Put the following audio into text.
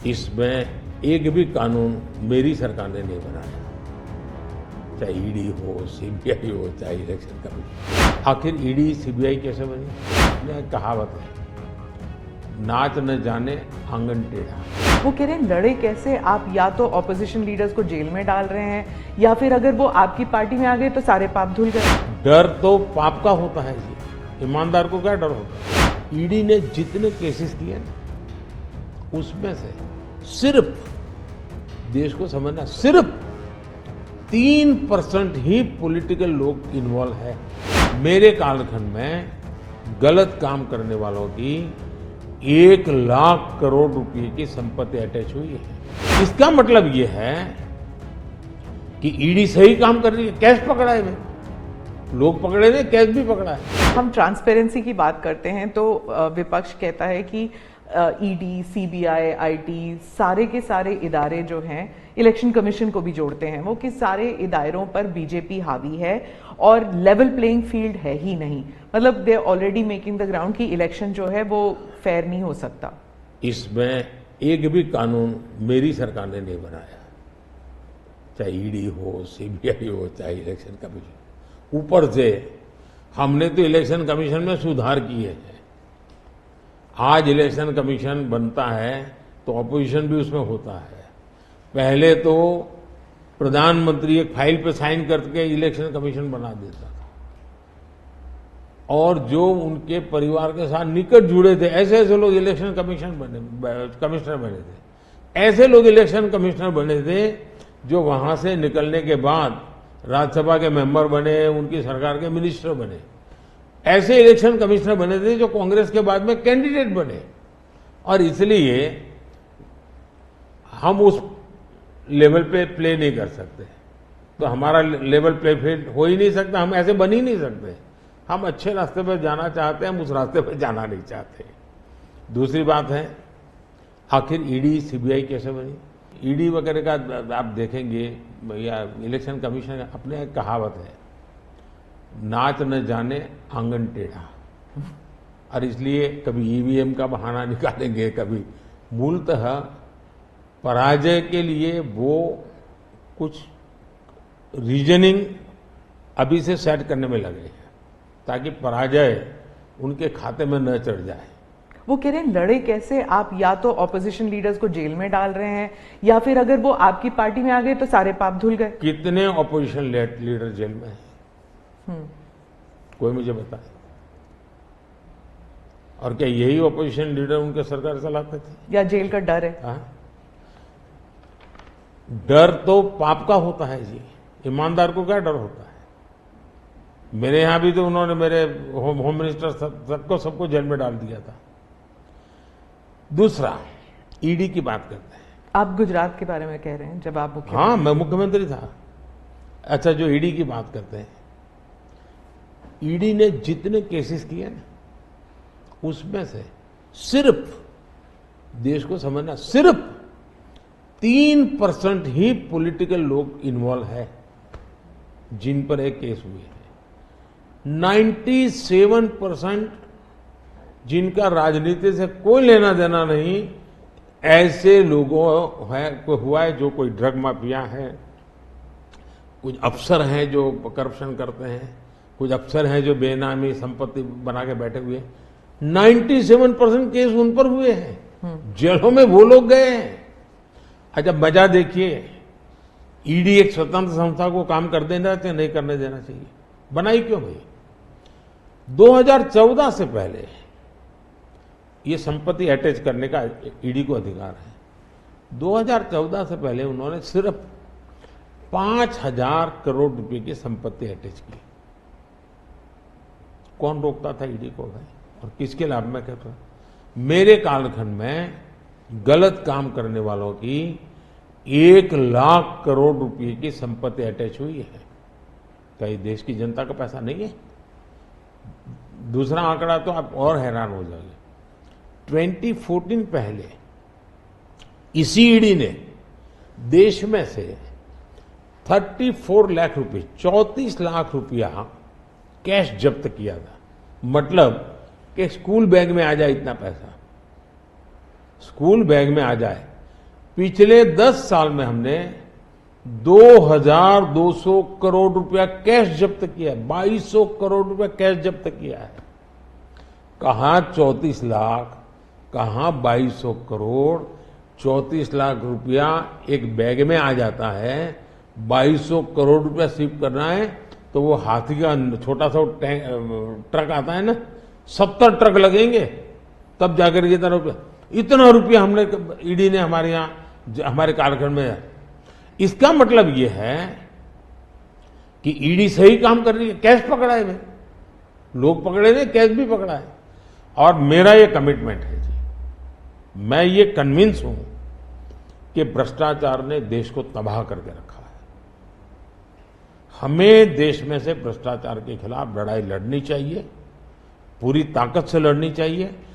इसमें एक भी कानून मेरी सरकार ने नहीं बनाया, चाहे ईडी हो, सीबीआई हो, चाहे इलेक्शन कमीशन। आखिर ईडी सीबीआई कैसे बनी? यह कहावत है, नाच न जाने आंगन टेढ़ा। वो कह रहे हैं लड़े कैसे आप, या तो ऑपोजिशन लीडर्स को जेल में डाल रहे हैं या फिर अगर वो आपकी पार्टी में आ गए तो सारे पाप धुल गए। डर तो पाप का होता है जी, ईमानदार को क्या डर होता है? ईडी ने जितने केसेस किए ना, उसमें से सिर्फ, देश को समझना, सिर्फ 3% ही पॉलिटिकल लोग इन्वॉल्व है। मेरे कालखंड में गलत काम करने वालों की 1 लाख करोड़ रुपए की संपत्ति अटैच हुई है। इसका मतलब यह है कि ईडी सही काम कर रही है। कैश पकड़ा है, लोग पकड़े नहीं, कैश भी पकड़ा है। हम ट्रांसपेरेंसी की बात करते हैं तो विपक्ष कहता है कि ईडी, सीबीआई, आईटी, सारे के सारे इदारे जो हैं, इलेक्शन कमीशन को भी जोड़ते हैं वो, कि सारे इदारों पर बीजेपी हावी है और लेवल प्लेइंग फील्ड है ही नहीं। मतलब they already making the ground कि इलेक्शन जो है वो फेयर नहीं हो सकता। इसमें एक भी कानून मेरी सरकार ने नहीं बनाया, चाहे ईडी हो, सीबीआई हो, चाहे इलेक्शन कमीशन। ऊपर से हमने तो इलेक्शन कमीशन में सुधार किए हैं। आज इलेक्शन कमीशन बनता है तो ऑपोजिशन भी उसमें होता है। पहले तो प्रधानमंत्री एक फाइल पे साइन करके इलेक्शन कमीशन बना देता था, और जो उनके परिवार के साथ निकट जुड़े थे ऐसे ऐसे लोग इलेक्शन कमिश्नर बने थे। ऐसे लोग इलेक्शन कमिश्नर बने थे जो वहां से निकलने के बाद राज्यसभा के मेंबर बने, उनकी सरकार के मिनिस्टर बने। ऐसे इलेक्शन कमिश्नर बने थे जो कांग्रेस के बाद में कैंडिडेट बने, और इसलिए हम उस लेवल पे प्ले नहीं कर सकते। तो हमारा लेवल प्ले फील्ड हो ही नहीं सकता, हम ऐसे बन ही नहीं सकते। हम अच्छे रास्ते पर जाना चाहते हैं, हम उस रास्ते पर जाना नहीं चाहते। दूसरी बात है, आखिर ईडी सीबीआई कैसे बनी? ईडी वगैरह का आप देखेंगे या इलेक्शन कमीशन, अपने एक कहावत है, नाच न जाने आंगन टेढ़ा। और इसलिए कभी ईवीएम का बहाना निकालेंगे, कभी मूलतः पराजय के लिए वो कुछ रीजनिंग अभी से सेट करने में लगे हैं ताकि पराजय उनके खाते में न चढ़ जाए। वो कह रहे हैं लड़े कैसे आप, या तो ऑपोजिशन लीडर्स को जेल में डाल रहे हैं या फिर अगर वो आपकी पार्टी में आ गए तो सारे पाप धुल गए। कितने ऑपोजिशन लीडर जेल में हैं? कोई मुझे बताए। और क्या यही ऑपोजिशन लीडर उनके सरकार चलाते थे? या जेल का डर है? डर तो पाप का होता है जी, ईमानदार को क्या डर होता है? मेरे यहां भी तो उन्होंने मेरे होम मिनिस्टर सबको जेल में डाल दिया था। दूसरा, ईडी की बात करते हैं। आप गुजरात के बारे में कह रहे हैं जब आप मुख्यमंत्री? हाँ, मैं मुख्यमंत्री था। अच्छा, जो ईडी की बात करते हैं, ईडी ने जितने केसेस किए ना, उसमें से सिर्फ, देश को समझना, सिर्फ 3% ही पॉलिटिकल लोग इन्वॉल्व है जिन पर एक केस हुए हैं। 97% जिनका राजनीति से कोई लेना देना नहीं, ऐसे लोगों है को हुआ है, जो कोई ड्रग माफिया है, कुछ अफसर हैं जो करप्शन करते हैं, कुछ अफसर हैं जो बेनामी संपत्ति बना के बैठे हुए। 97% केस उन पर हुए हैं, जेलों में वो लोग गए हैं। अच्छा, मजा देखिए, ईडी एक स्वतंत्र संस्था को काम कर देना चाहिए, नहीं करने देना चाहिए? बनाई क्यों भाई? 2014 से पहले ये संपत्ति अटैच करने का ईडी को अधिकार है। 2014 से पहले उन्होंने सिर्फ 5,000 करोड़ रुपए की संपत्ति अटैच की। कौन रोकता था ईडी को भाई? और किसके लाभ में कहता? मेरे कालखंड में गलत काम करने वालों की 1 लाख करोड़ रुपए की संपत्ति अटैच हुई है। क्या ये देश की जनता का पैसा नहीं है? दूसरा आंकड़ा तो आप और हैरान हो जाएंगे। 2014 पहले इसी ईडी ने देश में से 34 लाख रुपए, 34 लाख रुपया कैश जब्त किया था। मतलब कि स्कूल बैग में आ जाए इतना पैसा, स्कूल बैग में आ जाए, पिछले 10 साल में हमने 2200 करोड़ रुपया कैश जब्त किया है, 2200 करोड़ रुपया कैश जब्त किया है। कहां 34 लाख, कहां 2200 करोड़। 34 लाख रुपया एक बैग में आ जाता है, 2200 करोड़ रुपया शिफ्ट करना है तो वो हाथी का छोटा सा ट्रक आता है ना, 70 ट्रक लगेंगे तब जाकर इतना रुपया हमने ईडी ने हमारे यहां हमारे कार्यक्रम में। इसका मतलब ये है कि ईडी सही काम कर रही है, कैश पकड़ा है भाई, लोग पकड़े नहीं, कैश भी पकड़ा है। और मेरा ये कमिटमेंट है जी, मैं ये कन्विंस हूं कि भ्रष्टाचार ने देश को तबाह करके रखा है। हमें देश में से भ्रष्टाचार के खिलाफ लड़ाई लड़नी चाहिए, पूरी ताकत से लड़नी चाहिए।